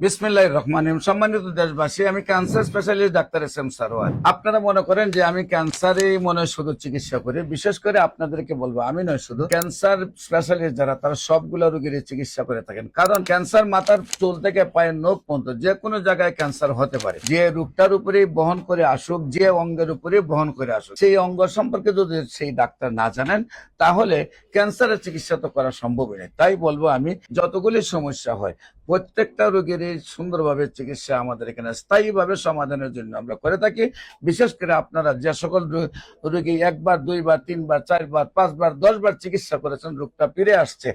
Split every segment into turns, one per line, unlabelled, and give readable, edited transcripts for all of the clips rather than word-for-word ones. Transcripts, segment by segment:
বিসমিল্লাহির রহমানির রহিম। সম্মানিত দেশবাসী, আমি cancer specialist doctor S M Sarwar. আপনারা মনে করেন যে আমি ক্যান্সারই মনে হয় শুধু চিকিৎসা করি। বিশেষ করে আপনাদেরকে বলবো, আমি নয়, শুধু ক্যান্সার স্পেশালিস্ট যারা, তারা সবগুলো রোগীর চিকিৎসা করে থাকেন। কারণ ক্যান্সার মাথার চুল থেকে পায়ের নখ পর্যন্ত যে কোনো জায়গায় ক্যান্সার হতে পারে। যে রোগটার উপরেই বহন করে আসুক, যে অঙ্গের উপরেই বহন করে আসুক, সেই অঙ্গ সম্পর্কে যদি সেই ডাক্তার না জানেন, তাহলে ক্যান্সারের চিকিৎসা তো করা সম্ভবই নয়। তাই বলবো, আমি যতগুলি সমস্যা হয় প্রত্যেকটা রোগের সুন্দরভাবে চিকিৎসা আমাদের এখানে স্থায়ীভাবে সমাধানের জন্য আমরা করে থাকি। বিশেষ করে আপনারা যে সকল রোগী একবার, দুইবার, তিনবার, চারবার, পাঁচবার, 10বার চিকিৎসা করেছেন, রোগটা ফিরে আসছে,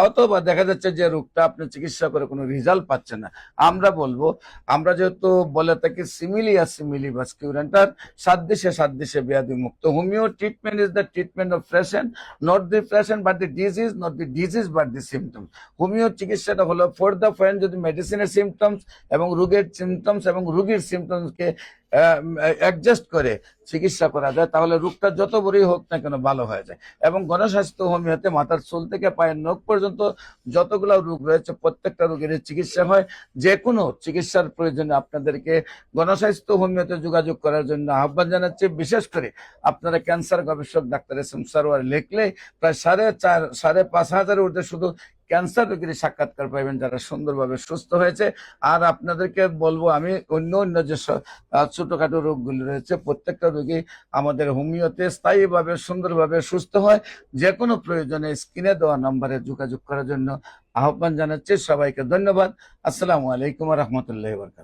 অথবা দেখা যাচ্ছে যে রোগটা আপনি চিকিৎসা করে কোনো রেজাল্ট পাচ্ছেন না, আমরা বলবো, আমরা যেহেতু বলে থাকি সিমিলিয়া সিমিলিবাস কিউরেন্টার, সাদৃশ্যে ব্যাধি মুক্ত। Homeo treatment is the treatment of patient, not the patient but the disease, not the disease but the symptoms. Homeo চিকিৎসাটা হলো ফর দ্য পয়েন্ট, যদি মেডিসিনের সিমটমস এবং রোগের সিমটমস এবং রোগীর সিমটমসকে অ্যাডজাস্ট করে চিকিৎসা করা যায়, তাহলে রোগটা যত বড়ই হোক না কেন ভালো হয়ে যায়। এবং গণস্বাস্থ্য হোমিওতে মাথার চুল থেকে পায়ের নখ পর্যন্ত যতগুলো রোগ রয়েছে প্রত্যেকটা রোগের চিকিৎসা হয়। যে কোনো চিকিৎসার প্রয়োজনে আপনাদেরকে গণস্বাস্থ্য হোমিওতে যোগাযোগ করার জন্য আহ্বান জানাচ্ছি। বিশেষ করে আপনারা ক্যান্সার গবেষক ডাক্তার এস এম সারোয়ার লিখলে প্রায় 4,500 ঊর্ধ্বে শুধু ক্যান্সার রোগীর সাক্ষাৎকার পাইবেন, যারা সুন্দরভাবে সুস্থ হয়েছে। আর আপনাদেরকে বলবো, আমি অন্য যে ছোটখাটো রোগগুলি রয়েছে প্রত্যেকটা রোগী আমাদের হোমিওতে স্থায়ীভাবে সুন্দরভাবে সুস্থ হয়। যে কোনো প্রয়োজনে স্ক্রিনে দেওয়া নম্বরে যোগাযোগ করার জন্য আহ্বান জানাচ্ছি। সবাইকে ধন্যবাদ। আসসালামু আলাইকুম ওয়া রাহমাতুল্লাহি ওয়া বারাকাতুহু।